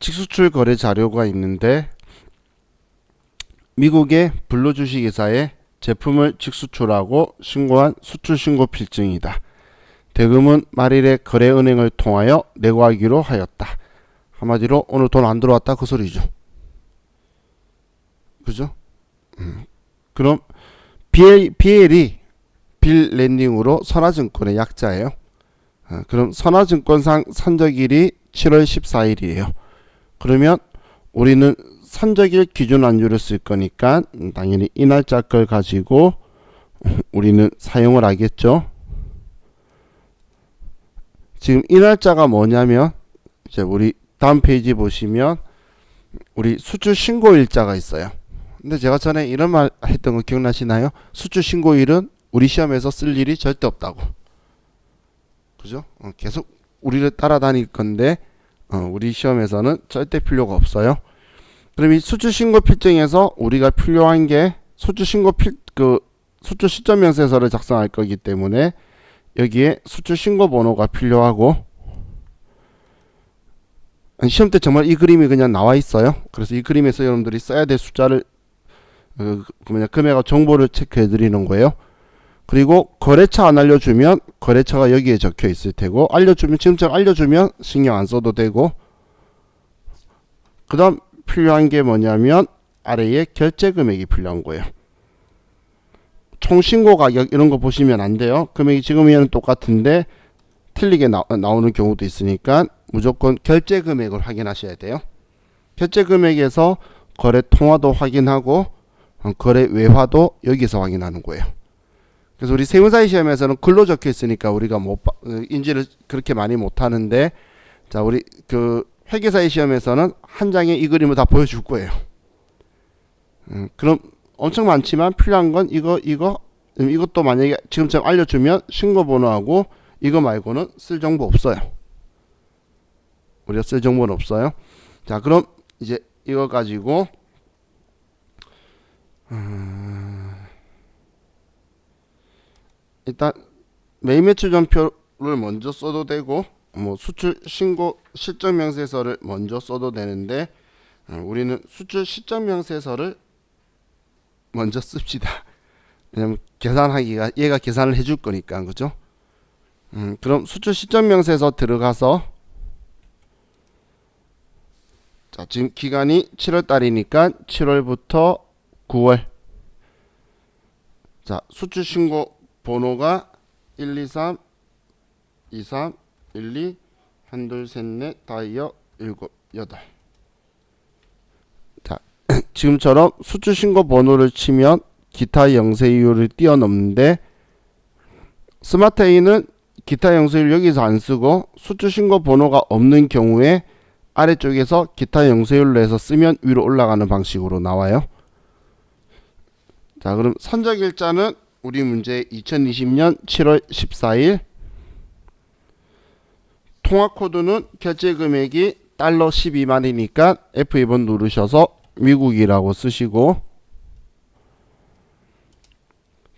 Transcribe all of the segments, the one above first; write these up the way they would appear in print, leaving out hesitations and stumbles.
직수출 거래 자료가 있는데 미국의 불로주식회사에 제품을 직수출하고 신고한 수출신고 필증이다. 대금은 말일에 거래은행을 통하여 내고하기로 하였다. 한마디로 오늘 돈 안 들어왔다 그 소리죠. 그죠? 그럼 BL이 빌 랜딩으로 선화증권의 약자예요. 그럼 선화증권상 선적일이 7월 14일이에요. 그러면 우리는 선적일 기준 안주를 쓸 거니까 당연히 이 날짜 걸 가지고 우리는 사용을 하겠죠. 지금 이 날짜가 뭐냐면 이제 우리 다음 페이지 보시면 우리 수출 신고일자가 있어요. 근데 제가 전에 이런 말 했던 거 기억나시나요? 수출 신고일은 우리 시험에서 쓸 일이 절대 없다고. 그죠? 계속 우리를 따라다닐 건데 우리 시험에서는 절대 필요가 없어요. 그럼 이 수출 신고 필증에서 우리가 필요한 게 수출 신고 수출 시점 명세서를 작성할 거기 때문에 여기에 수출 신고 번호가 필요하고, 시험 때 정말 이 그림이 그냥 나와 있어요. 그래서 이 그림에서 여러분들이 써야 될 숫자를 금액과 정보를 체크해 드리는 거예요. 그리고 거래처 안 알려주면 거래처가 여기에 적혀 있을 테고, 알려주면 지금처럼 알려주면 신경 안 써도 되고, 그 다음 필요한 게 뭐냐면 아래에 결제 금액이 필요한 거예요. 총 신고 가격 이런 거 보시면 안 돼요. 금액이 지금이랑 똑같은데 틀리게 나오는 경우도 있으니까 무조건 결제 금액을 확인하셔야 돼요. 결제 금액에서 거래 통화도 확인하고 거래 외화도 여기서 확인하는 거예요. 그래서 우리 세무사의 시험에서는 글로 적혀 있으니까 우리가 인지를 그렇게 많이 못 하는데, 자, 우리 회계사의 시험에서는 한 장에 이 그림을 다 보여줄 거예요. 그럼 엄청 많지만 필요한 건 이것도 만약에 지금처럼 알려주면 신고번호하고 이거 말고는 쓸 정보 없어요. 우리가 쓸 정보는 없어요. 자, 그럼 이제 이거 가지고 일단 매일 매출 전표를 먼저 써도 되고 수출 신고 실적 명세서를 먼저 써도 되는데 우리는 수출 실적 명세서를 먼저 씁시다. 왜냐면 계산하기가 얘가 계산을 해줄 거니까. 그죠? 그럼 수출 실적 명세서 들어가서, 자, 지금 기간이 7월 달이니까 7월부터 9월. 자, 수출 신고 번호가 123 23 12 1 2 3 4 5 6 7 8. 자, 지금처럼 수출 신고 번호를 치면 기타 영세이율을 뛰어넘는데, 스마트A는 기타 영세이율 여기서 안 쓰고 수출 신고 번호가 없는 경우에 아래쪽에서 기타 영세이율로 해서 쓰면 위로 올라가는 방식으로 나와요. 자, 그럼 선적일자는 우리 문제 2020년 7월 14일, 통화코드는 결제금액이 달러 12만이니까 F2번 누르셔서 미국이라고 쓰시고,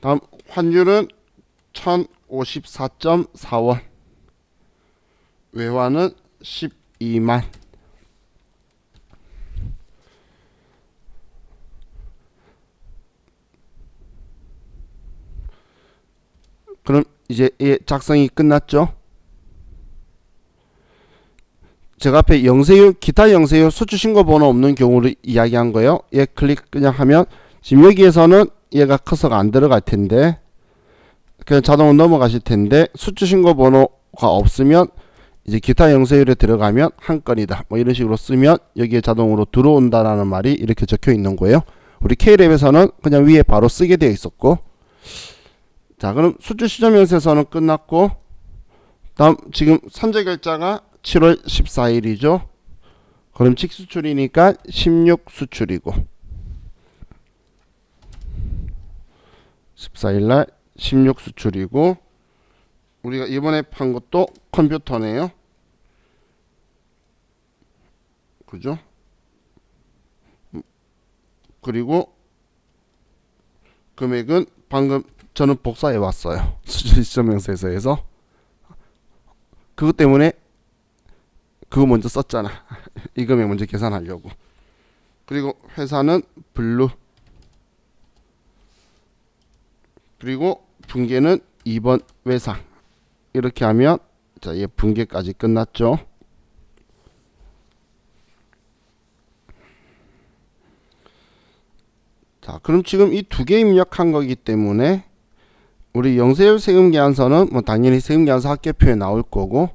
다음 환율은 1054.4원, 외화는 12만. 그럼 이제 작성이 끝났죠. 제가 앞에 영세율, 기타 영세율 수출 신고 번호 없는 경우를 이야기한 거예요. 얘 클릭 그냥 하면 지금 여기에서는 얘가 커서가 안 들어갈 텐데 그냥 자동으로 넘어가실 텐데, 수출 신고 번호가 없으면 이제 기타 영세율에 들어가면 한 건이다 뭐 이런 식으로 쓰면 여기에 자동으로 들어온다라는 말이 이렇게 적혀 있는 거예요. 우리 K랩에서는 그냥 위에 바로 쓰게 되어 있었고, 자, 그럼 수출 시점 명세서는 끝났고, 다음 지금 선적일자가 7월 14일이죠. 그럼 직수출이니까 16 수출이고 14일날 16 수출이고, 우리가 이번에 판 것도 컴퓨터네요. 그죠? 그리고 금액은 방금 저는 복사해 왔어요. 수출 시점 명세서에서. 그것 때문에 그거 먼저 썼잖아. 이 금액 먼저 계산하려고. 그리고 회사는 블루. 그리고 분계는 2번 외상. 이렇게 하면 자, 얘 분계까지 끝났죠. 자, 그럼 지금 이 두 개 입력한 거기 때문에 우리 영세율 세금계산서는 뭐 당연히 세금계산서 합계표에 나올 거고,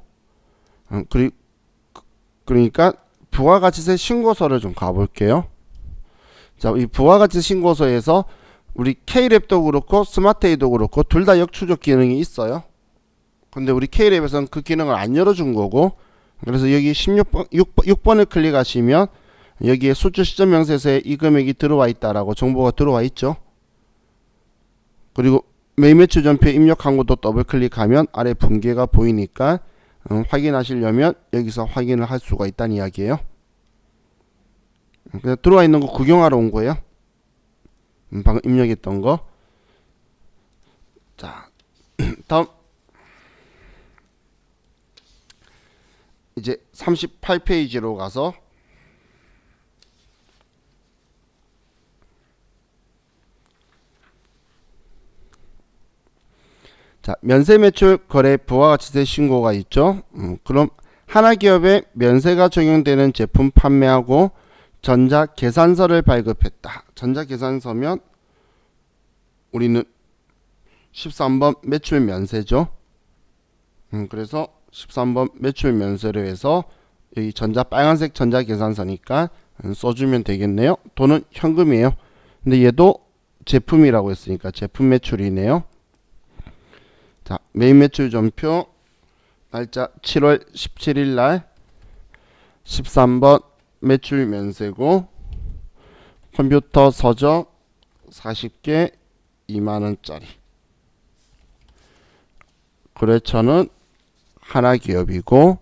그러니까 부가가치세 신고서를 좀 가볼게요. 자, 이 부가가치 신고서에서 우리 K랩도 그렇고 스마트에이도 그렇고 둘 다 역추적 기능이 있어요. 근데 우리 K랩에서는 그 기능을 안 열어준 거고, 그래서 여기 6번을 클릭하시면 여기에 수출 시점 명세서에 이 금액이 들어와 있다라고 정보가 들어와 있죠. 그리고 매입 매출 전표 입력한 것도 더블 클릭하면 아래 분계가 보이니까 확인하시려면 여기서 확인을 할 수가 있다는 이야기예요. 그냥 들어와 있는 거 구경하러 온 거예요. 방금 입력했던 거. 자, 다음 이제 38페이지로 가서 자, 면세 매출 거래 부가가치세 신고가 있죠. 그럼 하나기업에 면세가 적용되는 제품 판매하고 전자계산서를 발급했다. 전자계산서면 우리는 13번 매출 면세죠. 그래서 13번 매출 면세로 해서 여기 빨간색 전자계산서니까 써주면 되겠네요. 돈은 현금이에요. 근데 얘도 제품이라고 했으니까 제품 매출이네요. 자, 매입 매출 전표 날짜 7월 17일 날 13번 매출 면세고 컴퓨터 서적 40개 2만원짜리. 거래처는 하나기업이고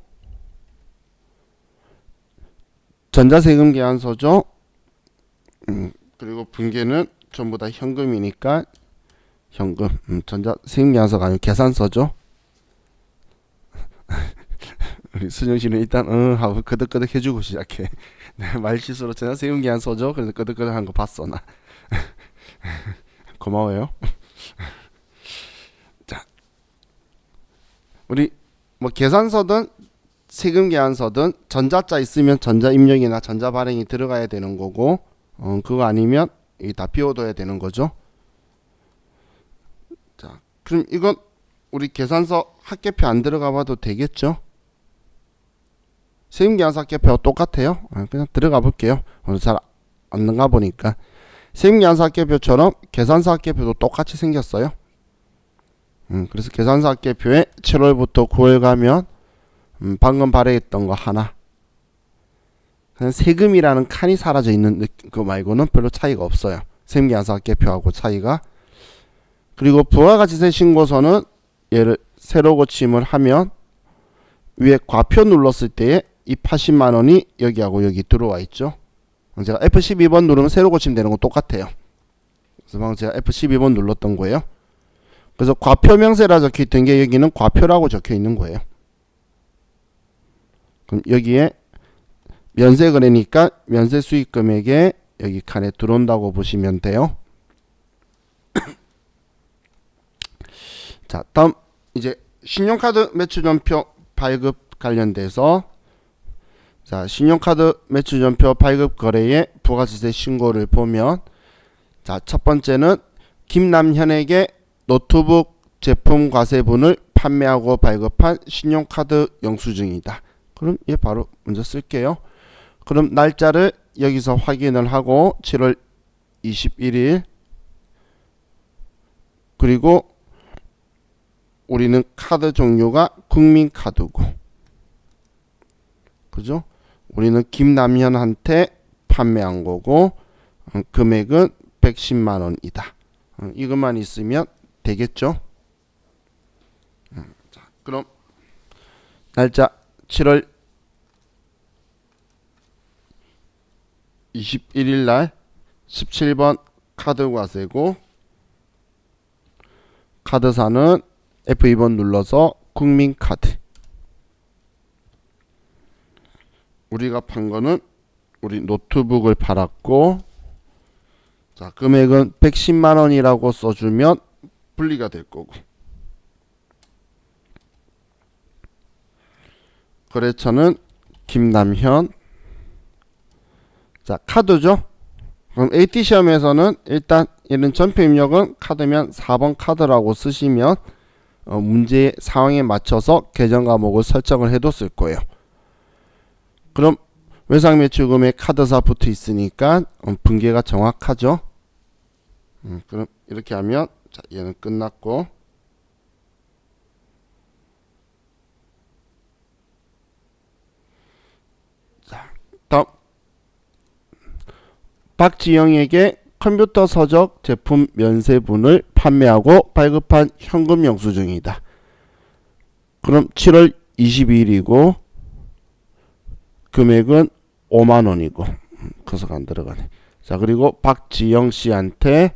전자세금 계산서죠. 그리고 분계는 전부 다 현금이니까 현금. 전자세금 계산서가 아니고 계산서죠. 우리 수정씨는 일단 하고 끄덕끄덕 해주고 시작해. 네, 말실수로 전자세금 계산서죠. 그래서 끄덕끄덕 한 거 봤어 나. 고마워요. 자, 우리 뭐 계산서든 세금 계산서든 전자자 있으면 전자 입력이나 전자 발행이 들어가야 되는 거고, 그거 아니면 이 다 비워둬야 되는 거죠. 자, 그럼 이건 우리 계산서 합계표 안 들어가 봐도 되겠죠? 세금 계산서 합계표와 똑같아요. 그냥 들어가 볼게요. 오늘 잘 안 나가 보니까 세금 계산서 합계표처럼 계산서 합계표도 똑같이 생겼어요. 그래서 계산서 합계표에 7월부터 9월 가면 방금 발행했던 거 하나. 그냥 세금이라는 칸이 사라져 있는 거 말고는 별로 차이가 없어요. 세금 계산서 합계표하고 차이가. 그리고 부가가치세 신고서는 얘를 세로 고침을 하면 위에 과표 눌렀을 때에 이 80만원이 여기하고 여기 들어와 있죠. 제가 F12번 누르면 세로 고치면 되는 건 똑같아요. 그래서 방금 제가 F12번 눌렀던 거예요. 그래서 과표 명세라 적혀 있던 게 여기는 과표라고 적혀 있는 거예요. 그럼 여기에 면세 거래니까 면세 수익 금액에 여기 칸에 들어온다고 보시면 돼요. 자, 다음 이제 신용카드 매출전표 발급 관련돼서 자, 신용카드 매출전표 발급 거래의 부가가치세 신고를 보면 자, 첫 번째는 김남현에게 노트북 제품 과세분을 판매하고 발급한 신용카드 영수증이다. 그럼 얘 바로 먼저 쓸게요. 그럼 날짜를 여기서 확인을 하고 7월 21일 그리고 우리는 카드 종류가 국민카드고 그죠? 우리는 김남현한테 판매한 거고 금액은 110만원이다. 이것만 있으면 되겠죠? 자, 그럼 날짜 7월 21일 날 17번 카드 과세고 카드사는 F2번 눌러서 국민카드. 우리가 판 거는 우리 노트북을 팔았고, 자, 금액은 110만 원이라고 써주면 분리가 될 거고, 거래처는 김남현. 자, 카드죠. 그럼 AT 시험에서는 일단 얘는 전표 입력은 카드면 4번 카드라고 쓰시면 문제의 상황에 맞춰서 계정 과목을 설정을 해뒀을 거예요. 그럼 외상 매출금에 카드사 붙어 있으니까 분계가 정확하죠. 그럼 이렇게 하면, 자, 얘는 끝났고, 자, 다음 박지영에게 컴퓨터 서적 제품 면세분을 판매하고 발급한 현금 영수증이다. 그럼 7월 22일이고 금액은 5만 원이고 커서가 안 들어가네. 자, 그리고 박지영 씨한테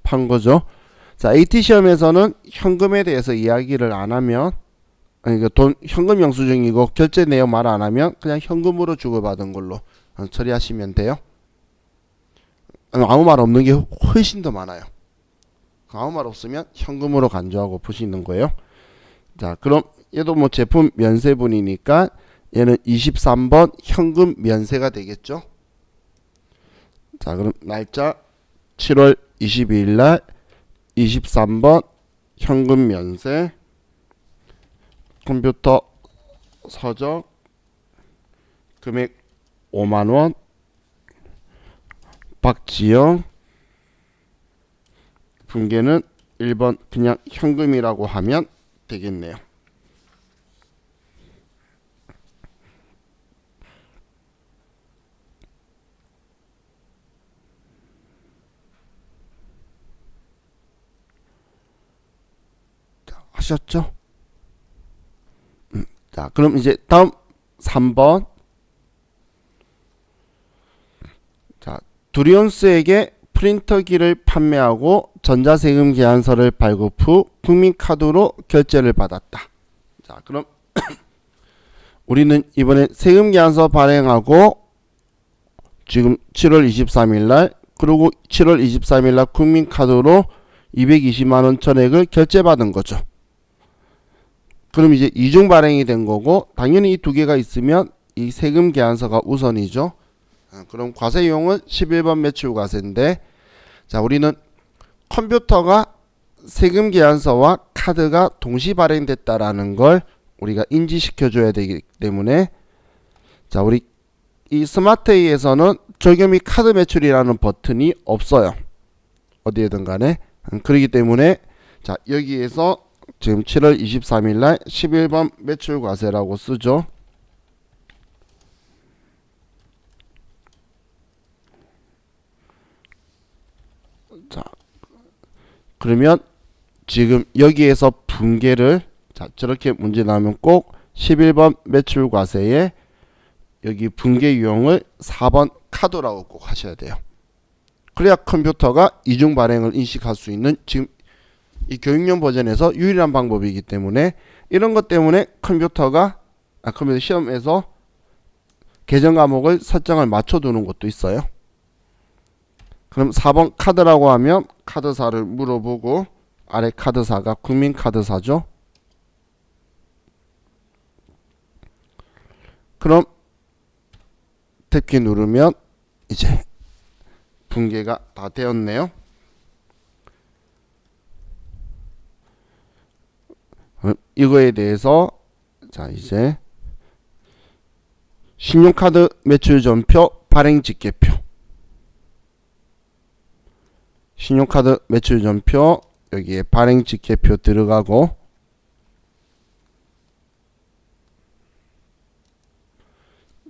판 거죠. 자, AT 시험에서는 현금에 대해서 이야기를 안 하면, 아니 그 돈 현금 영수증이고 결제 내역 말 안 하면 그냥 현금으로 주고받은 걸로 처리하시면 돼요. 아무 말 없는 게 훨씬 더 많아요. 아무 말 없으면 현금으로 간주하고 푸시는 거예요. 자, 그럼 얘도 뭐 제품 면세분이니까 얘는 23번 현금 면세가 되겠죠. 자, 그럼 날짜 7월 22일 날 23번 현금 면세, 컴퓨터 서적 금액 5만 원, 박지영, 분계는 1번 그냥 현금이라고 하면 되겠네요. 자, 하셨죠? 자, 그럼 이제 다음 3번. 자, 두리온스에게 프린터기를 판매하고 전자세금 계산서를 발급 후 국민카드로 결제를 받았다. 자, 그럼 우리는 이번에 세금 계산서 발행하고 지금 7월 23일 날, 그리고 7월 23일 날 국민카드로 220만 원 전액을 결제받은 거죠. 그럼 이제 이중 발행이 된 거고, 당연히 이 두 개가 있으면 이 세금 계산서가 우선이죠. 그럼 과세용은 11번 매출 과세인데, 자, 우리는 컴퓨터가 세금 계산서와 카드가 동시 발행됐다라는 걸 우리가 인지시켜 줘야 되기 때문에, 자, 우리 이 스마트에이에서는 절교 및 카드 매출이라는 버튼이 없어요. 어디에든 간에. 그렇기 때문에, 자, 여기에서 지금 7월 23일 날 11번 매출 과세라고 쓰죠. 자, 그러면 지금 여기에서 분계를, 자, 저렇게 문제 나오면 꼭 11번 매출 과세에 여기 분계 유형을 4번 카드라고 꼭 하셔야 돼요. 그래야 컴퓨터가 이중 발행을 인식할 수 있는, 지금 이 교육용 버전에서 유일한 방법이기 때문에, 이런 것 때문에 컴퓨터 시험에서 계정 과목을 설정을 맞춰두는 것도 있어요. 그럼 4번 카드라고 하면 카드사를 물어보고, 아래 카드사가 국민카드사죠. 그럼 탭키 누르면 이제 분계가 다 되었네요. 이거에 대해서, 자, 이제 신용카드 매출 전표 발행 집계표, 신용카드 매출 전표 여기에 발행 집계표 들어가고,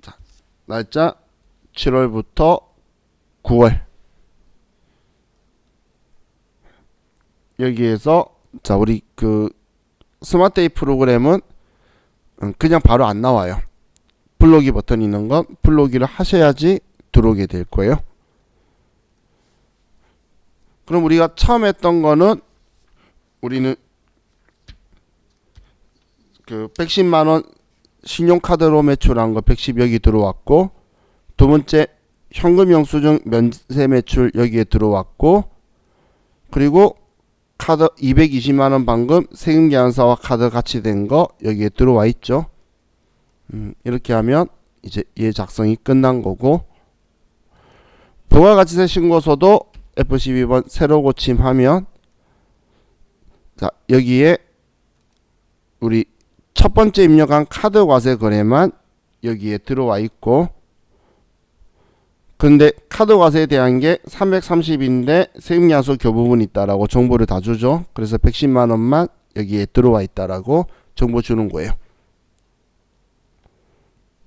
자, 날짜 7월부터 9월, 여기에서, 자, 우리 그 스마트데이 프로그램은 그냥 바로 안 나와요. 불러오기 버튼이 있는 건 불러오기를 하셔야지 들어오게 될 거예요. 그럼 우리가 처음 했던 거는, 우리는 그 110만 원 신용카드로 매출한 거 110 여기 들어왔고, 두 번째 현금 영수증 면세 매출 여기에 들어왔고, 그리고 카드 220만원 방금 세금계산서와 카드 같이 된 거 여기에 들어와 있죠. 이렇게 하면 이제 얘 작성이 끝난 거고, 부가가치세 신고서도 F12번 새로 고침하면, 자 여기에 우리 첫 번째 입력한 카드 과세 거래만 여기에 들어와 있고, 근데 카드 과세에 대한 게 330인데 세금야수 교부분이 있다라고 정보를 다 주죠. 그래서 110만원만 여기에 들어와 있다라고 정보 주는 거예요.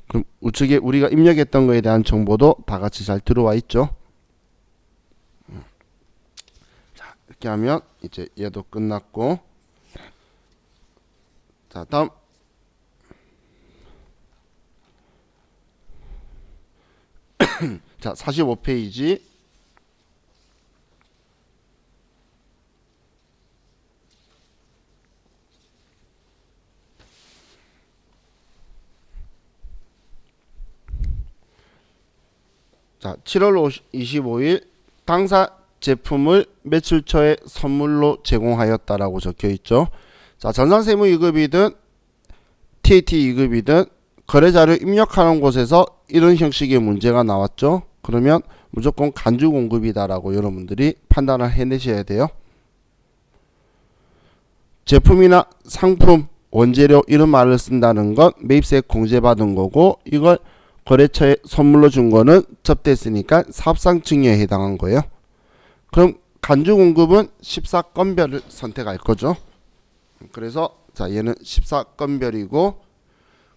그럼 우측에 우리가 입력했던 거에 대한 정보도 다 같이 잘 들어와 있죠. 자, 이렇게 하면 이제 얘도 끝났고, 자 다음 자 45페이지. 자 7월 25일 당사 제품을 매출 초에 선물로 제공하였다라고 적혀 있죠. 자 전산세무이급이든 TAT 2급이든 거래자료 입력하는 곳에서 이런 형식의 문제가 나왔죠. 그러면 무조건 간주공급이다라고 여러분들이 판단을 해내셔야 돼요. 제품이나 상품, 원재료 이런 말을 쓴다는 건 매입세 공제받은 거고, 이걸 거래처에 선물로 준 거는 접대했으니까 사업상 증여에 해당한 거예요. 그럼 간주공급은 14건별을 선택할 거죠. 그래서 자 얘는 14건별이고,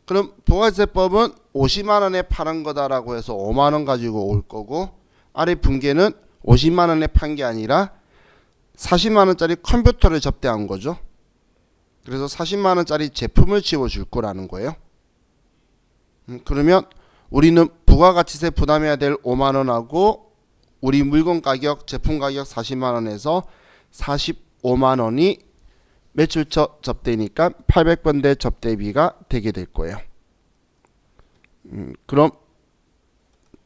그럼 부가세법은 50만원에 파는 거다라고 해서 5만원 가지고 올 거고, 아래 분계는 50만원에 판 게 아니라 40만원짜리 컴퓨터를 접대한 거죠. 그래서 40만원짜리 제품을 지워줄 거라는 거예요. 그러면 우리는 부가가치세 부담해야 될 5만원하고 우리 물건 가격, 제품 가격 40만원에서 45만원이 매출처 접대니까 800번대 접대비가 되게 될 거예요. 그럼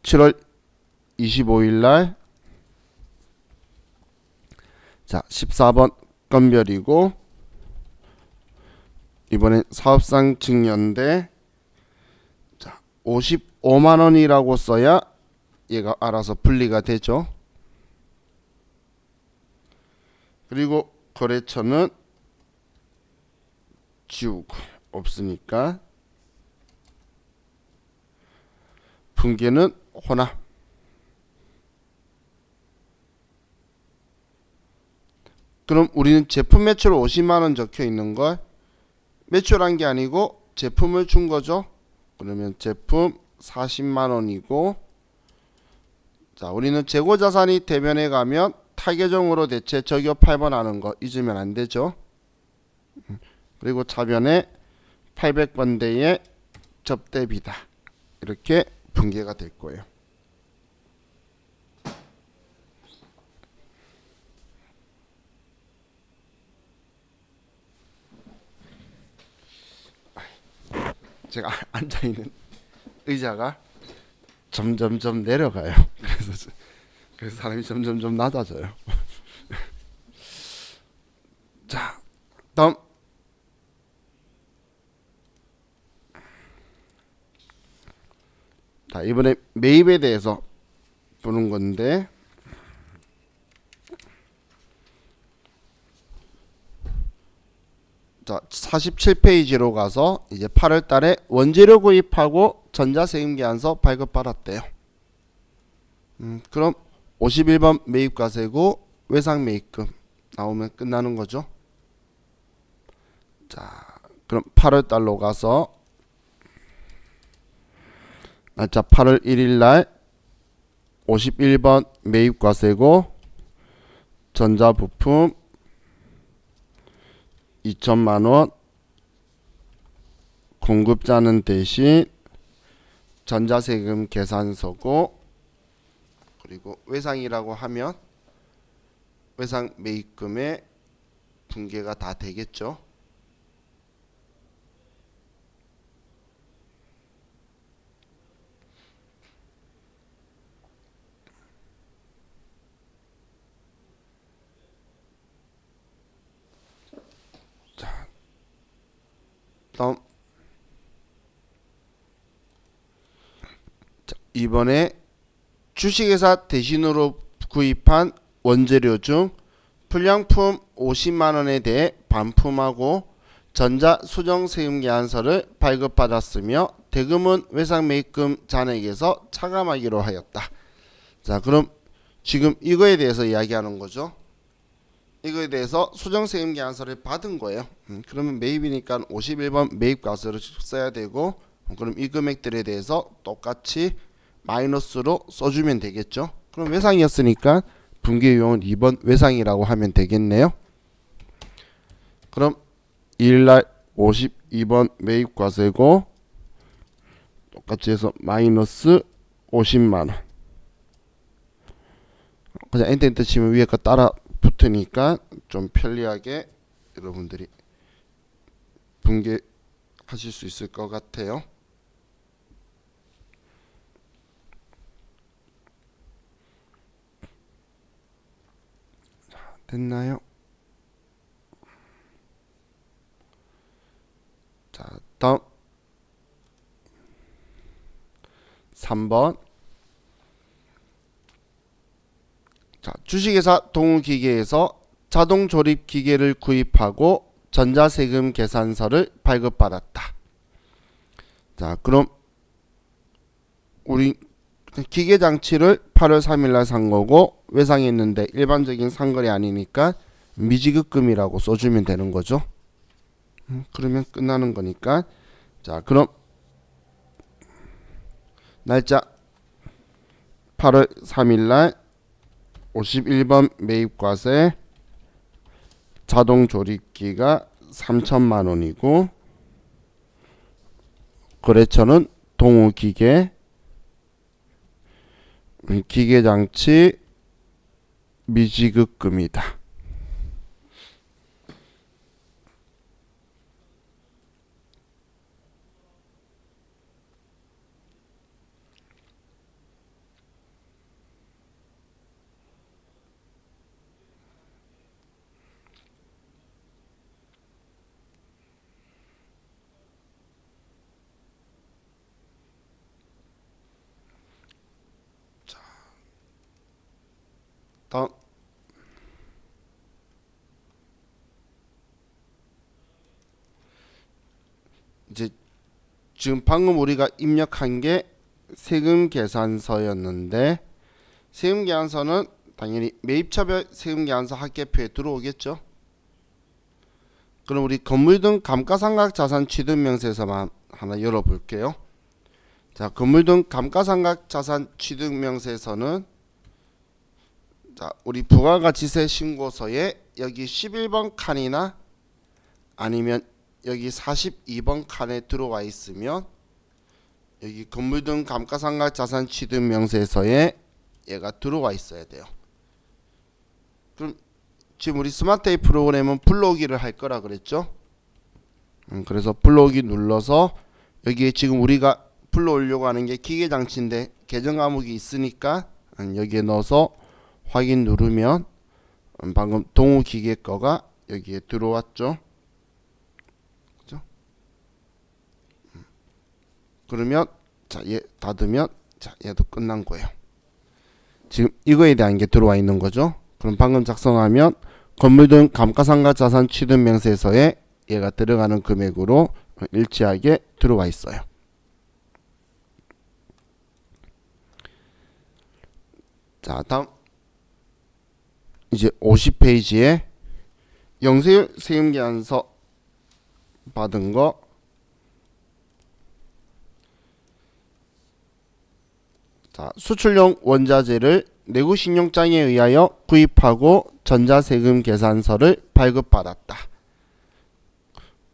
7월 25일 날 자 14번 건별이고, 이번엔 사업상 증여인데, 자 55만원이라고 써야 얘가 알아서 분리가 되죠. 그리고 거래처는 지우고 없으니까 분계는 혼합. 그럼 우리는 제품 매출 50만원 적혀 있는 걸 매출한 게 아니고 제품을 준 거죠. 그러면 제품 40만원이고, 자 우리는 재고자산이 대면에 가면 타계정으로 대체 적용 8번 하는 거 잊으면 안 되죠. 그리고 차변에 800번대의 접대비다, 이렇게 분계가 될 거예요. 제가 앉아있는 의자가 점점점 내려가요. 그래서 사람이 점점점 낮아져요. 자 다음 자 이번에 매입에 대해서 보는 건데, 자 47페이지로 가서 이제 8월 달에 원재료 구입하고 전자세금계산서 발급받았대요. 그럼 51번 매입과세고 외상매입금 나오면 끝나는 거죠. 자 그럼 8월 달로 가서 날짜 8월 1일 날 51번 매입과세고 전자부품 2천만원, 공급자는 대신 전자세금 계산서고, 그리고 외상이라고 하면 외상 매입금의 분계가 다 되겠죠. 이번에 주식회사 대신으로 구입한 원재료 중 불량품 50만원에 대해 반품하고 전자 수정 세금 계산서를 발급받았으며 대금은 외상매입금 잔액에서 차감하기로 하였다. 자, 그럼 지금 이거에 대해서 이야기하는 거죠. 이거에 대해서 수정세금 계산서를 받은 거예요. 그러면 매입이니까 51번 매입과세를 써야 되고, 그럼 이 금액들에 대해서 똑같이 마이너스로 써주면 되겠죠. 그럼 외상이었으니까 분기유형은 2번 외상이라고 하면 되겠네요. 그럼 2일날 52번 매입과세고 똑같이 해서 마이너스 50만원. 그냥 엔터 치면 위에 거 따라 붙으니까 좀 편리하게 여러분들이 분개하실 수 있을 것 같아요. 자, 됐나요? 자, 다음 3번. 자, 주식회사 동우기계에서 자동 조립 기계를 구입하고 전자세금 계산서를 발급받았다. 자, 그럼 우리 기계 장치를 8월 3일날 산 거고 외상했는데 일반적인 상거래 아니니까 미지급금이라고 써주면 되는 거죠. 그러면 끝나는 거니까. 자, 그럼 날짜 8월 3일날 51번 매입과세 자동조립기가 3천만원이고 거래처는 동우기계 기계장치 미지급금이다. 다음 이제 지금 방금 우리가 입력한 게 세금 계산서였는데 세금 계산서는 당연히 매입차별 세금 계산서 합계표에 들어오겠죠. 그럼 우리 건물 등 감가상각 자산 취득 명세서만 하나 열어볼게요. 자, 건물 등 감가상각 자산 취득 명세서는 자, 우리 부가가치세 신고서에 여기 11번 칸이나 아니면 여기 42번 칸에 들어와 있으면 여기 건물 등 감가상각 자산 취득 명세서에 얘가 들어와 있어야 돼요. 그럼 지금 우리 스마트A 프로그램은 불러오기를 할 거라 그랬죠. 그래서 불러오기 눌러서 여기에 지금 우리가 불러오려고 하는 게 기계장치인데 계정 과목이 있으니까 여기에 넣어서 확인 누르면 방금 동우기계 거가 여기에 들어왔죠. 그죠? 그러면 자, 얘 닫으면 자, 얘도 끝난 거예요. 지금 이거에 대한 게 들어와 있는 거죠. 그럼 방금 작성하면 건물 등 감가상각 자산 취득 명세서에 얘가 들어가는 금액으로 일치하게 들어와 있어요. 자, 다음 이제 50페이지에 영세율 세금계산서 받은 거 자, 수출용 원자재를 내구신용장에 의하여 구입하고 전자세금 계산서를 발급받았다.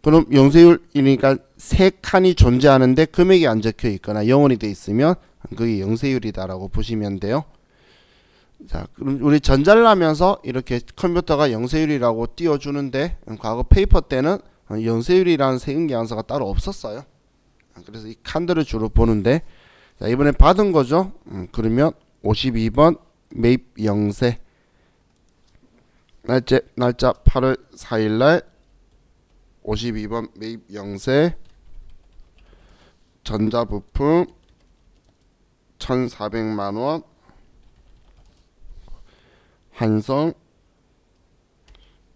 그럼 영세율이니까 세 칸이 존재하는데 금액이 안 적혀 있거나 0원이 돼 있으면 그게 영세율이다라고 보시면 돼요. 자, 그럼 우리 전자를 하면서 이렇게 컴퓨터가 영세율이라고 띄워주는데 과거 페이퍼 때는 영세율이라는 세금계산서가 따로 없었어요. 그래서 이 칸들을 주로 보는데 자, 이번에 받은 거죠. 그러면 52번 매입 영세 날짜 8월 4일날 52번 매입 영세 전자부품 1,400만원 한성,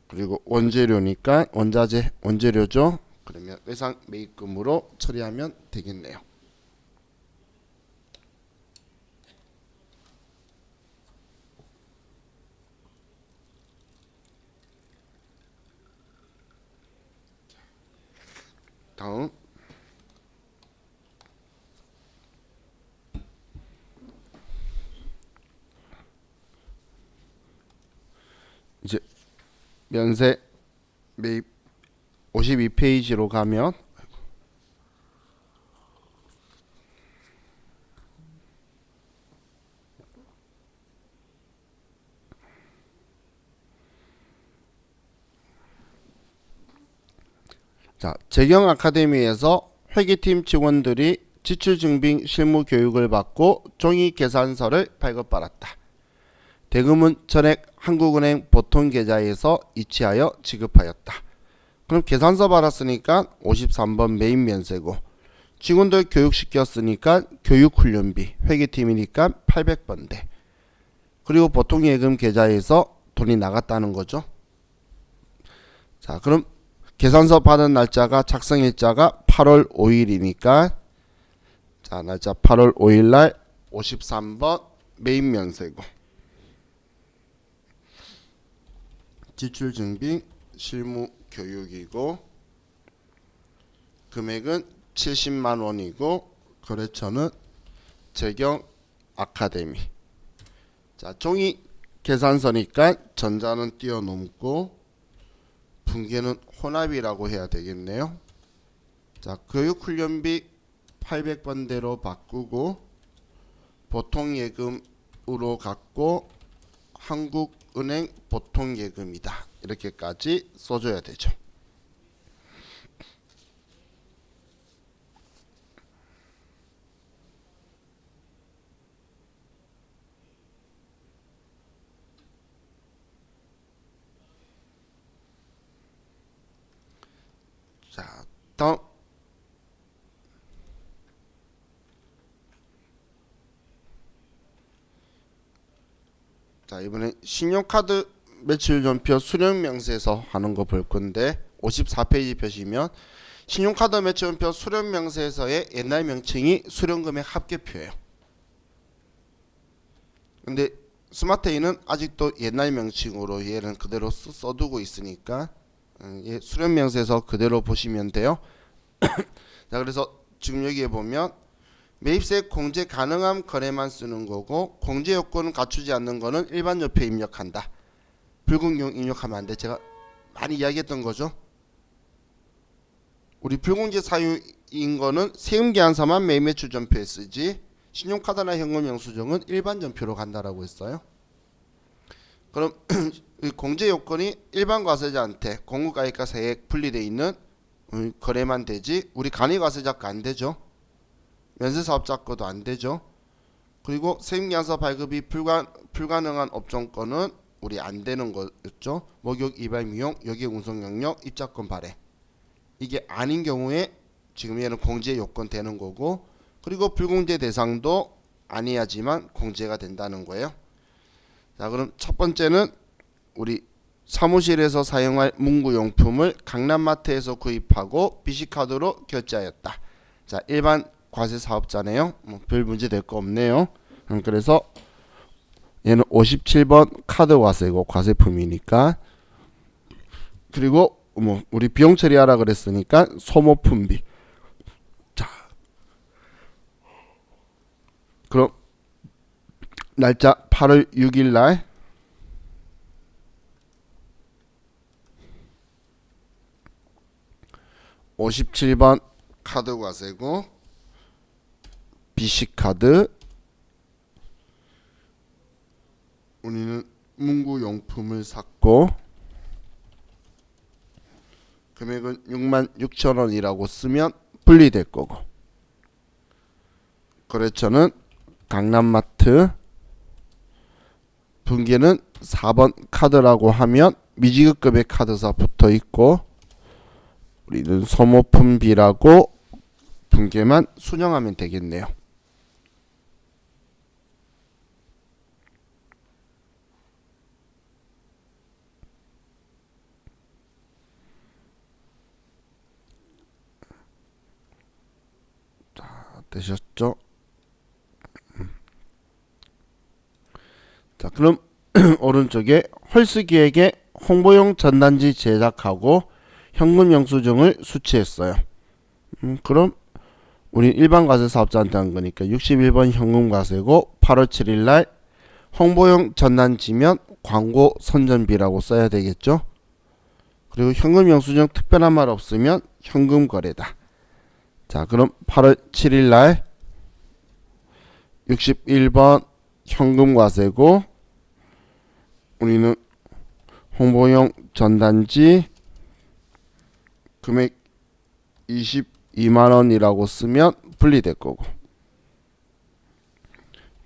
그리고 원재료니까 원자재 원재료죠. 그러면 외상 매입금으로 처리하면 되겠네요. 다음 이제 면세 매입 52페이지로 가면 자, 재경 아카데미에서 회계팀 직원들이 지출 증빙 실무 교육을 받고 종이 계산서를 발급받았다. 대금은 전액 한국은행 보통계좌에서 이체하여 지급하였다. 그럼 계산서 받았으니까 53번 매입 면세고, 직원들 교육시켰으니까 교육훈련비, 회계팀이니까 800번대, 그리고 보통예금 계좌에서 돈이 나갔다는 거죠. 자, 그럼 계산서 받은 날짜가 작성일자가 8월 5일이니까 자, 날짜 8월 5일날 53번 매입 면세고, 지출 증빙 실무 교육이고, 금액은 70만원이고, 거래처는 재경 아카데미. 자, 종이 계산서니까 전자는 뛰어넘고 분계는 혼합이라고 해야 되겠네요. 자, 교육훈련비 800번대로 바꾸고 보통예금으로 갖고 한국은행 보통예금이다, 이렇게까지 써줘야 되죠. 자, 다음 자, 이번엔 신용카드 매출전표 수령명세서 하는 거 볼 건데, 54페이지 펴시면 신용카드 매출전표 수령명세서의 옛날 명칭이 수령금액 합계표예요. 근데 스마트에이는 아직도 옛날 명칭으로 얘는 그대로 써두고 있으니까 수령명세서 그대로 보시면 돼요. 자, 그래서 지금 여기에 보면 매입세 공제 가능한 거래만 쓰는 거고, 공제 요건을 갖추지 않는 거는 일반 옆에 입력한다. 붉은 경우 입력하면 안 돼. 제가 많이 이야기했던 거죠. 우리 불공제 사유인 거는 세금 계산서만 매입 매출 전표에 쓰지, 신용카드나 현금 영수증은 일반 전표로 간다라고 했어요. 그럼 공제 요건이 일반 과세자한테 공급가액과 세액 분리되어 있는 거래만 되지, 우리 간이과세자 거 안 되죠. 면세사업자 거도 안 되죠. 그리고 세금계산서 발급이 불가능한 업종권은 우리 안 되는 거였죠. 목욕, 이발, 미용, 여객, 운송 영역, 입자권 발행. 이게 아닌 경우에 지금 얘는 공제 요건 되는 거고, 그리고 불공제 대상도 아니야지만 공제가 된다는 거예요. 자, 그럼 첫 번째는 우리 사무실에서 사용할 문구용품을 강남마트에서 구입하고 BC카드로 결제하였다. 자, 일반 과세 사업자네요. 별 문제 될 거 없네요. 그래서 얘는 57번 카드 과세고 과세품이니까, 그리고 우리 비용 처리하라 그랬으니까 소모품비. 자, 그럼 날짜 8월 6일 날 57번 카드 과세고, BC카드, 우리는 문구용품을 샀고 금액은 66,000원이라고 쓰면 분리될 거고, 거래처는 강남마트, 분기는 4번 카드라고 하면 미지급금액 카드사 붙어 있고, 우리는 소모품비라고 분계만 수령하면 되겠네요. 되셨죠? 자, 그럼 오른쪽에 헐스기획에 홍보용 전단지 제작하고 현금 영수증을 수취했어요. 그럼 우리 일반 과세 사업자한테 한 거니까 61번 현금 과세고 8월 7일 날 홍보용 전단지면 광고 선전비라고 써야 되겠죠. 그리고 현금 영수증 특별한 말 없으면 현금 거래다. 자, 그럼 8월 7일 날 61번 현금 과세고 우리는 홍보용 전단지 금액 22만원이라고 쓰면 분리될 거고,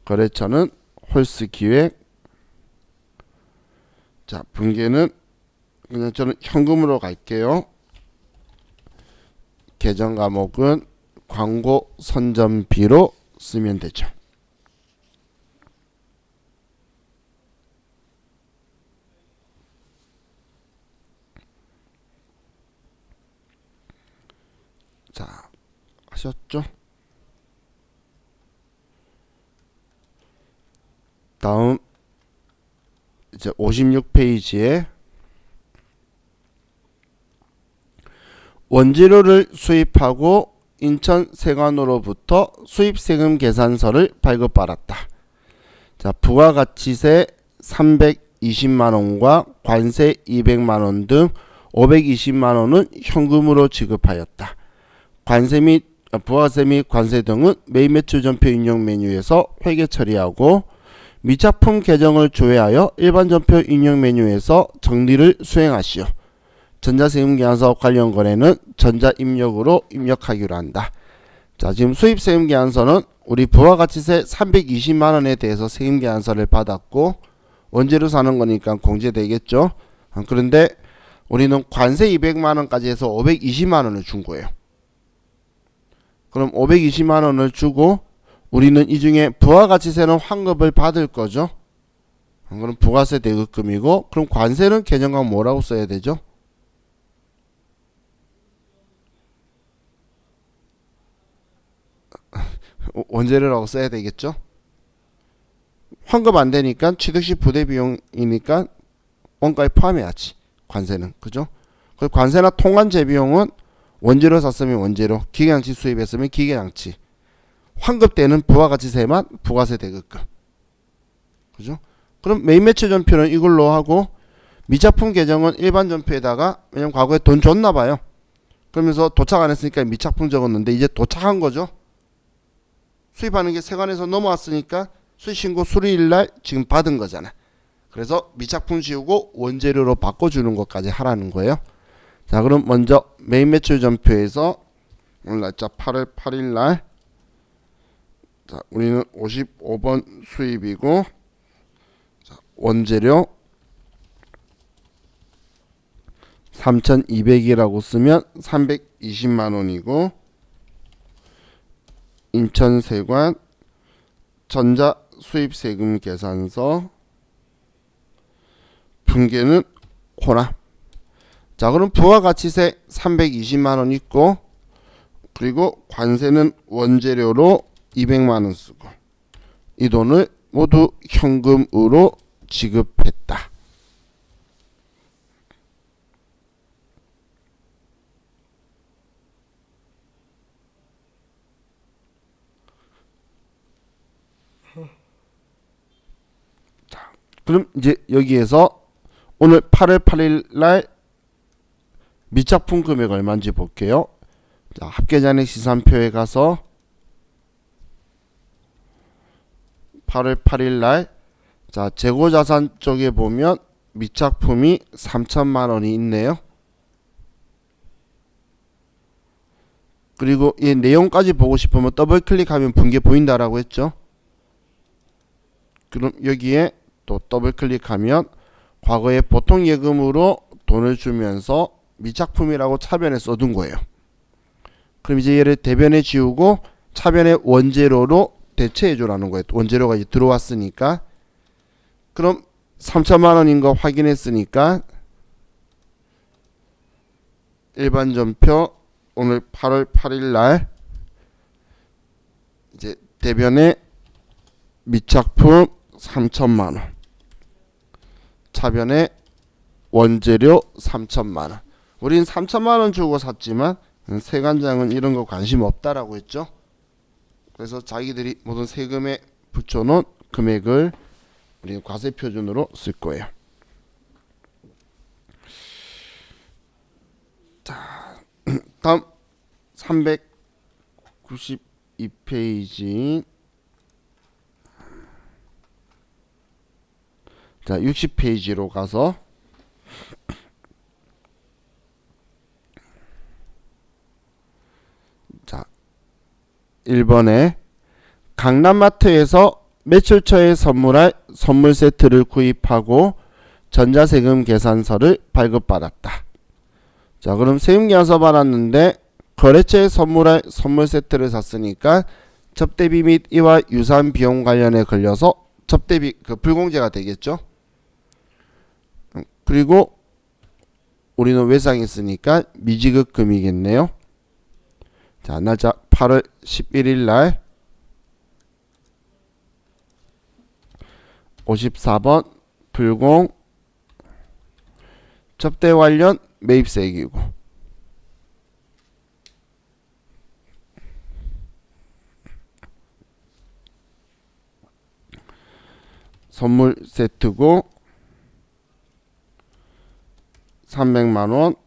거래처는 홀스기획. 자, 분계는 그냥 저는 현금으로 갈게요. 계정 과목은 광고 선전비로 쓰면 되죠. 자, 하셨죠? 다음 이제 56페이지에 원재료를 수입하고 인천 세관으로부터 수입세금 계산서를 발급받았다. 자, 부가가치세 320만원과 관세 200만원 등 520만원은 현금으로 지급하였다. 관세 및 부가세 및 관세 등은 매입 매출 전표 인용 메뉴에서 회계 처리하고 미착품 계정을 조회하여 일반 전표 인용 메뉴에서 정리를 수행하시오. 전자세금 계산서 관련 거래는 전자입력으로 입력하기로 한다. 자, 지금 수입세금 계산서는 우리 부가가치세 320만원에 대해서 세금 계산서를 받았고 원재료 사는 거니까 공제되겠죠. 그런데 우리는 관세 200만원까지 해서 520만원을 준 거예요. 그럼 520만원을 주고 우리는 이 중에 부가가치세는 환급을 받을 거죠. 그럼 부가세 대급금이고, 그럼 관세는 계정각 뭐라고 써야 되죠? 원재료라고 써야 되겠죠. 환급 안 되니까 취득시 부대 비용이니까 원가에 포함해야지, 관세는. 그죠? 그리고 관세나 통관제 비용은 원재료 샀으면 원재료, 기계장치 수입했으면 기계장치, 환급 때는 부가가치세만 부가세 대급금. 그죠? 그럼 매입 매출 전표는 이걸로 하고 미착품 계정은 일반 전표에다가, 왜냐면 과거에 돈 줬나 봐요. 그러면서 도착 안 했으니까 미착품 적었는데 이제 도착한 거죠. 수입하는 게 세관에서 넘어왔으니까 수익신고 수리일 날 지금 받은 거잖아. 그래서 미착품 지우고 원재료로 바꿔주는 것까지 하라는 거예요. 자, 그럼 먼저 매입 매출 전표에서 오늘 날짜 8월 8일 날, 자, 우리는 55번 수입이고, 자, 원재료 3,200이라고 쓰면 320만원이고, 인천세관 전자 수입세금 계산서 분계는 호남. 자, 그럼 부가가치세 320만원 있고, 그리고 관세는 원재료로 200만원 쓰고, 이 돈을 모두 현금으로 지급했다. 자, 그럼 이제 여기에서 오늘 8월 8일 날 미착품 금액 얼마인지 볼게요. 자, 합계잔액 시산표에 가서 8월 8일 날, 자, 재고자산 쪽에 보면 미착품이 3천만원이 있네요. 그리고 이 내용까지 보고 싶으면 더블 클릭하면 분계 보인다라고 했죠. 그럼 여기에 또 더블 클릭하면 과거에 보통 예금으로 돈을 주면서 미착품이라고 차변에 써둔 거예요. 그럼 이제 얘를 대변에 지우고 차변에 원재료로 대체해 주라는 거예요. 원재료가 이제 들어왔으니까. 그럼 3천만원인 거 확인했으니까 일반 전표 오늘 8월 8일 날 이제 대변에 미착품 3천만원, 차변에 원재료 3천만원. 우린 3천만원 주고 샀지만 세관장은 이런 거 관심 없다라고 했죠. 그래서 자기들이 모든 세금에 붙여놓은 금액을 우리 과세 표준으로 쓸 거예요. 자, 다음 392페이지. 자, 60페이지로 가서 자, 1번에 강남마트에서 매출 초에 선물할 선물 세트를 구입하고 전자세금 계산서를 발급받았다. 자, 그럼 세금계산서 받았는데 거래처에 선물할 선물 세트를 샀으니까 접대비 및 이와 유사한 비용 관련에 걸려서 접대비 불공제가 되겠죠. 그리고 우리는 외상했으니까 미지급금이겠네요. 자, 날짜 8월 11일 날 54번 불공 접대 관련 매입세액이고, 선물 세트고 300만원,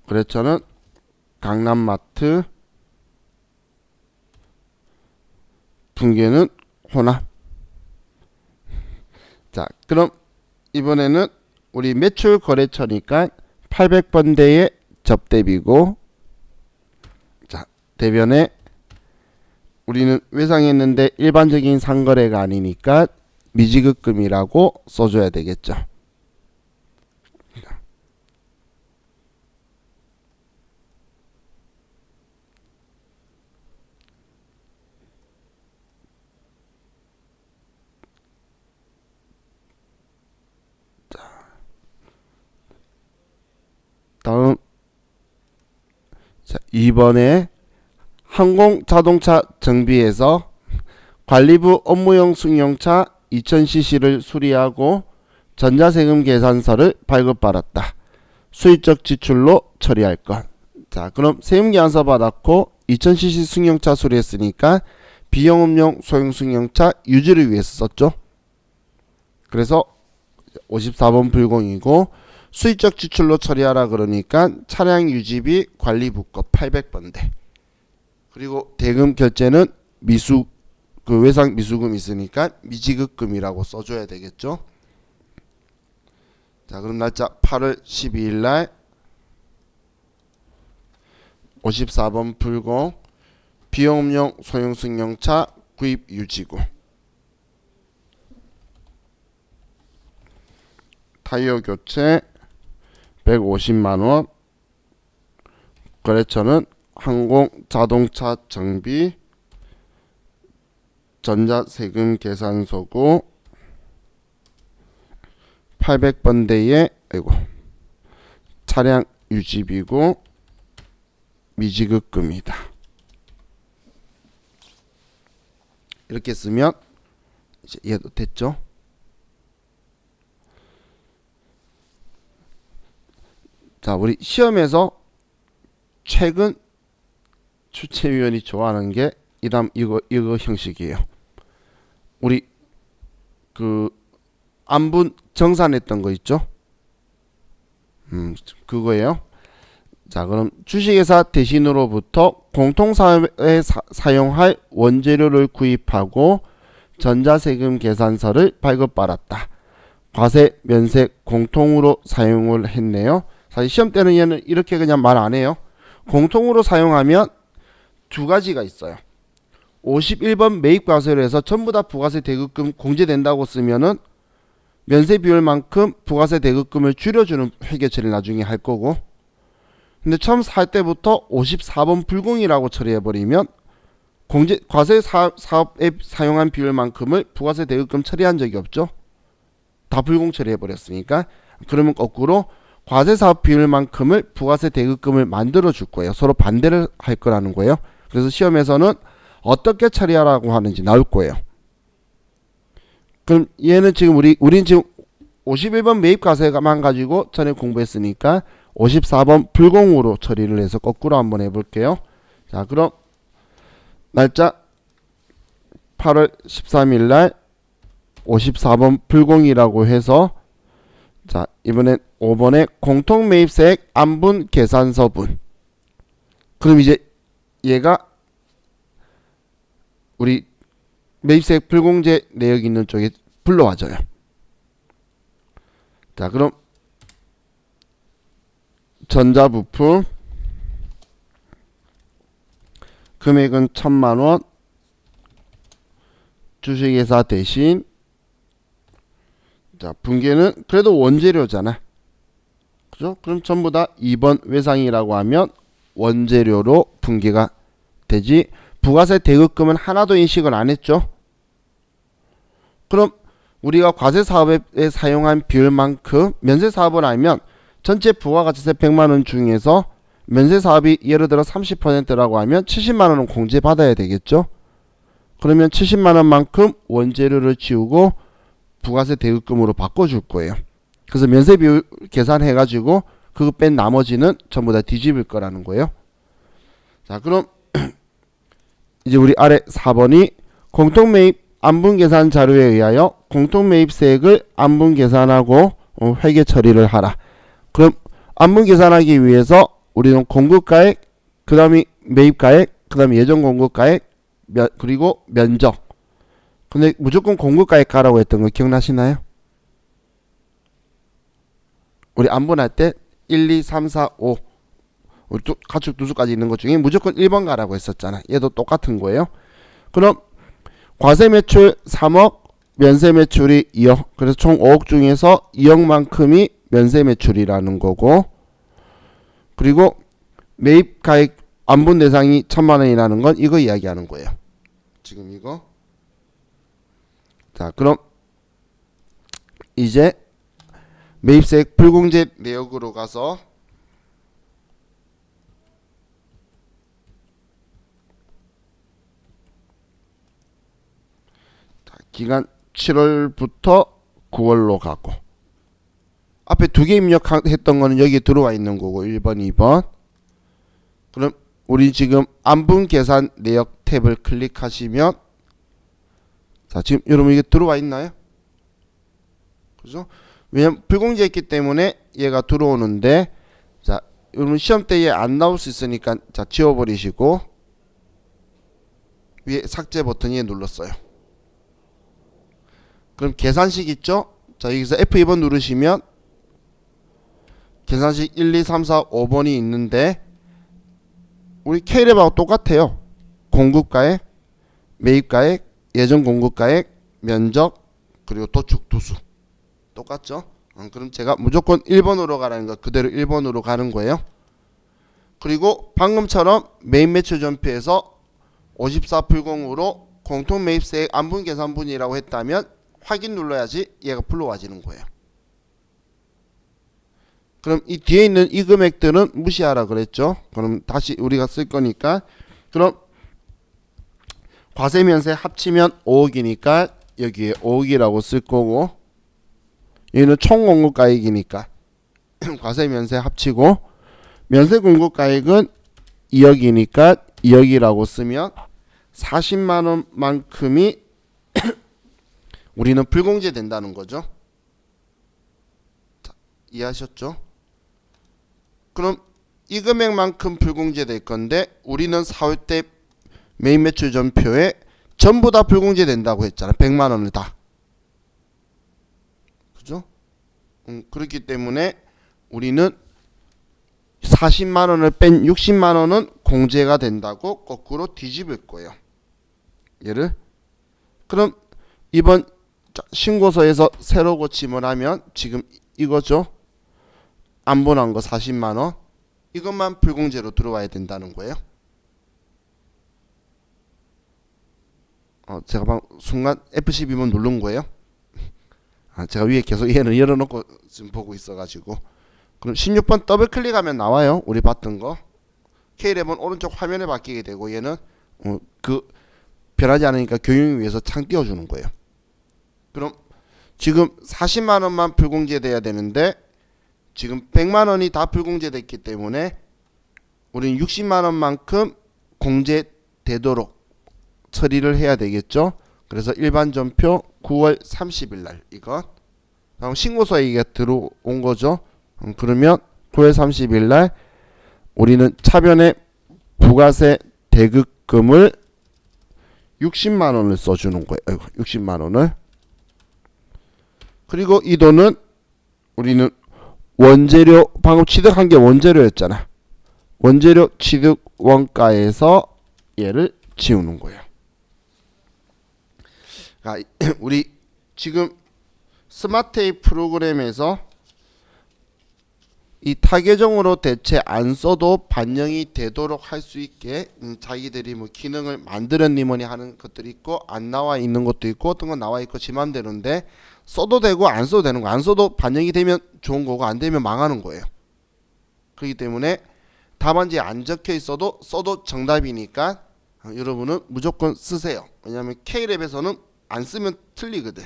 거래처는 강남마트, 분계는 혼합. 자, 그럼 이번에는 우리 매출 거래처니까 800번대의 접대비고, 자, 대변에 우리는 외상했는데 일반적인 상거래가 아니니까 미지급금이라고 써줘야 되겠죠. 다음, 자, 2번에 항공자동차 정비에서 관리부 업무용 승용차 2000cc를 수리하고 전자세금 계산서를 발급받았다. 수익적 지출로 처리할 것. 자, 그럼 세금계산서 받았고 2000cc 승용차 수리했으니까 비영업용 소형 승용차 유지를 위해서 썼죠. 그래서 54번 불공이고, 수익적 지출로 처리하라 그러니까 차량 유지비 관리부 거 800번대. 그리고 대금 결제는 외상 미수금 있으니까 미지급금이라고 써줘야 되겠죠. 자, 그럼 날짜 8월 12일 날 54번 불공 비용업용 소형 승용차 구입 유지고, 타이어 교체 150만원, 거래처는 항공자동차 정비, 전자세금 계산서고 800번대의 차량 유지비고 미지급금이다. 이렇게 쓰면 이제 이해도 됐죠? 자, 우리 시험에서 최근 출제위원이 좋아하는 게 이거 형식이에요. 우리 안분 정산했던 거 있죠? 그거예요. 자, 그럼 주식회사 대신으로부터 공통사업에 사용할 원재료를 구입하고 전자세금 계산서를 발급받았다. 과세, 면세 공통으로 사용을 했네요. 사실 시험 때는 얘는 이렇게 그냥 말 안 해요. 공통으로 사용하면 두 가지가 있어요. 51번 매입과세로 해서 전부 다 부가세 대급금 공제된다고 쓰면은 면세 비율만큼 부가세 대급금을 줄여주는 회계 처리를 나중에 할 거고, 근데 처음 살 때부터 54번 불공이라고 처리해버리면 과세 사업에 사용한 비율만큼을 부가세 대급금 처리한 적이 없죠. 다 불공 처리해버렸으니까. 그러면 거꾸로 과세 사업 비율만큼을 부가세 대급금을 만들어 줄 거예요. 서로 반대를 할 거라는 거예요. 그래서 시험에서는 어떻게 처리하라고 하는지 나올 거예요. 그럼 얘는 지금 우린 지금 51번 매입 과세만 가지고 전에 공부했으니까 54번 불공으로 처리를 해서 거꾸로 한번 해볼게요. 자, 그럼 날짜 8월 13일 날 54번 불공이라고 해서 자, 이번엔 5번에 공통매입세액 안분 계산서분. 그럼 이제 얘가 우리 매입세액 불공제 내역 있는 쪽에 불러와줘요. 자, 그럼 전자부품 금액은 1000만원, 주식회사 대신 자, 분계는 그래도 원재료잖아. 그죠? 그럼 전부 다 2번 외상이라고 하면 원재료로 분계가 되지. 부가세 대급금은 하나도 인식을 안 했죠. 그럼 우리가 과세 사업에 사용한 비율만큼 면세 사업을 알면 전체 부가가치세 100만원 중에서 면세 사업이 예를 들어 30%라고 하면 70만원은 공제 받아야 되겠죠. 그러면 70만원만큼 원재료를 지우고 부가세 대급금으로 바꿔줄 거예요. 그래서 면세 비율 계산해 가지고 그거 뺀 나머지는 전부 다 뒤집을 거라는 거예요. 자, 그럼 이제 우리 아래 4번이 공통매입 안분계산 자료에 의하여 공통매입세액을 안분계산하고 회계 처리를 하라. 그럼 안분계산하기 위해서 우리는 공급가액, 그 다음에 매입가액, 그 다음에 예정공급가액, 그리고 면적. 근데 무조건 공급가액 가라고 했던 거 기억나시나요? 우리 안분할 때 1, 2, 3, 4, 5 가축 두수까지 있는 것 중에 무조건 1번 가라고 했었잖아. 얘도 똑같은 거예요. 그럼 과세 매출 3억, 면세 매출이 2억. 그래서 총 5억 중에서 2억만큼이 면세 매출이라는 거고, 그리고 매입 가액 안분 대상이 1000만원이라는 건 이거 이야기하는 거예요. 지금 이거. 자, 그럼 이제 매입세액 불공제 내역으로 가서 기간 7월부터 9월로 가고, 앞에 두 개 입력했던 거는 여기 들어와 있는 거고 1번 2번. 그럼 우리 지금 안분 계산 내역 탭을 클릭하시면 자, 지금 여러분 이게 들어와 있나요? 그죠? 왜냐면 불공제했기 때문에 얘가 들어오는데, 자, 여러분 시험 때 얘 안 나올 수 있으니까 자, 지워버리시고 위에 삭제 버튼에 눌렀어요. 그럼 계산식 있죠? 자, 여기서 F2번 누르시면 계산식 1, 2, 3, 4, 5번이 있는데 우리 K랩하고 똑같아요. 공급가액, 매입가액, 예정공급가액, 면적, 그리고 도축두수 똑같죠? 그럼 제가 무조건 1번으로 가라는 거 그대로 1번으로 가는 거예요. 그리고 방금처럼 매입 매출 전표에서 54불공으로 공통매입세액 안분계산분이라고 했다면 확인 눌러야지 얘가 불러와지는 거예요. 그럼 이 뒤에 있는 이 금액들은 무시하라 그랬죠. 그럼 다시 우리가 쓸 거니까, 그럼 과세면세 합치면 5억이니까 여기에 5억이라고 쓸 거고, 얘는 총공급가액이니까 과세면세 합치고, 면세공급가액은 2억이니까 2억이라고 쓰면 40만원만큼이 우리는 불공제 된다는 거죠. 자, 이해하셨죠? 그럼 이 금액만큼 불공제 될 건데 우리는 4월 때 매입 매출 전표에 전부 다 불공제 된다고 했잖아. 100만원을 다. 그죠? 그렇기 때문에 우리는 40만원을 뺀 60만원은 공제가 된다고 거꾸로 뒤집을 거예요. 얘를. 그럼 이번 신고서에서 새로 고침을 하면 지금 이거죠. 안분한 거 40만원. 이것만 불공제로 들어와야 된다는 거예요. 제가 방금 순간 F12번 누른 거예요. 제가 위에 계속 얘는 열어놓고 지금 보고 있어가지고. 그럼 16번 더블 클릭하면 나와요. 우리 봤던 거. K랩은 오른쪽 화면에 바뀌게 되고, 얘는 그 변하지 않으니까 교육을 위해서 창 띄워주는 거예요. 그럼 지금 40만원만 불공제돼야 되는데 지금 100만원이 다 불공제됐기 때문에 우리는 60만원만큼 공제되도록 처리를 해야 되겠죠. 그래서 일반 전표 9월 30일 날 이건 다음 신고서에 이게 들어온 거죠. 그러면 9월 30일 날 우리는 차변에 부가세 대급금을 60만원을 써주는 거예요. 60만원을. 그리고 이 돈은 우리는 원재료, 방금 취득한 게 원재료였잖아. 원재료 취득 원가에서 얘를 지우는 거예요. 우리 지금 스마트에이 프로그램에서 이 타계정으로 대체 안 써도 반영이 되도록 할 수 있게 자기들이 뭐 기능을 만들었니 뭐니 하는 것들이 있고 안 나와 있는 것도 있고 어떤 건 나와 있고 지 맘대로인데 써도 되고 안 써도 되는 거. 안 써도 반영이 되면 좋은 거고 안 되면 망하는 거예요. 그렇기 때문에 답안지에 안 적혀 있어도 써도 정답이니까 여러분은 무조건 쓰세요. 왜냐하면 K랩에서는 안 쓰면 틀리거든.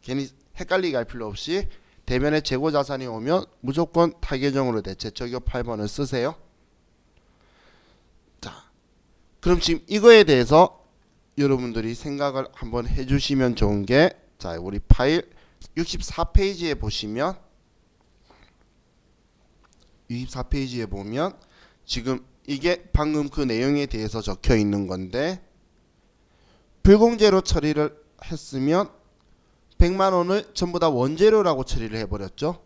괜히 헷갈리게 할 필요 없이 대면에 재고 자산이 오면 무조건 타계정으로 대체 적용 8번을 쓰세요. 자, 그럼 지금 이거에 대해서 여러분들이 생각을 한번 해주시면 좋은 게, 자, 우리 파일 64페이지에 보시면 64페이지에 보면 지금 이게 방금 그 내용에 대해서 적혀 있는 건데 불공제로 처리를 했으면 100만원을 전부 다 원재료라고 처리를 해버렸죠.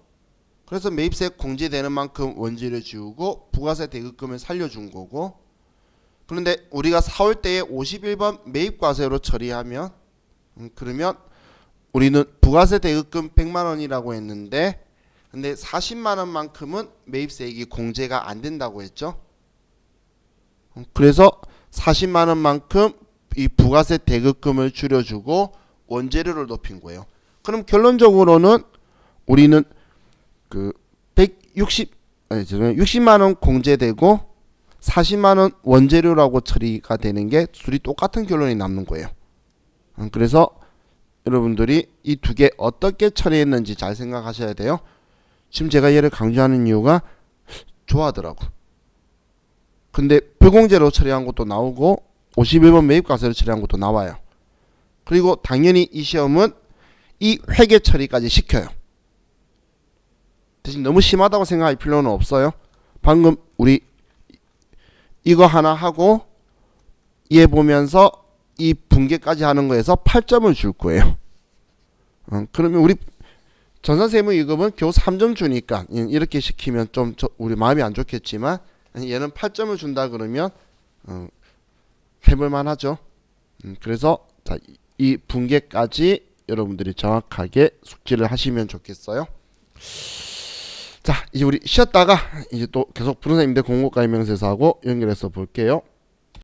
그래서 매입세 공제되는 만큼 원재료 지우고 부가세 대급금을 살려준 거고, 그런데 우리가 4월 때에 51번 매입과세로 처리하면 그러면 우리는 부가세 대급금 100만원이라고 했는데 근데 40만원만큼은 매입세액이 공제가 안 된다고 했죠. 그래서 40만원만큼 이 부가세 대급금을 줄여주고 원재료를 높인 거예요. 그럼 결론적으로는 우리는 그 60만원 공제되고 40만원 원재료라고 처리가 되는 게 둘이 똑같은 결론이 남는 거예요. 그래서 여러분들이 이 두 개 어떻게 처리했는지 잘 생각하셔야 돼요. 지금 제가 얘를 강조하는 이유가 좋아하더라고. 근데 불공제로 처리한 것도 나오고 51번 매입과세로 처리한 것도 나와요. 그리고 당연히 이 시험은 이 회계 처리까지 시켜요. 대신 너무 심하다고 생각할 필요는 없어요. 방금 우리 이거 하나 하고 얘 보면서 이 분계까지 하는 거에서 8점을 줄 거예요. 그러면 우리 전산세무이급은 겨우 3점 주니까 이렇게 시키면 좀 우리 마음이 안 좋겠지만 얘는 8점을 준다 그러면 해볼만 하죠. 그래서 자, 이 분계까지 여러분들이 정확하게 숙지를 하시면 좋겠어요. 자, 이제 우리 쉬었다가 이제 또 계속 부동산 임대 공고가 임명세서하고 연결해서 볼게요.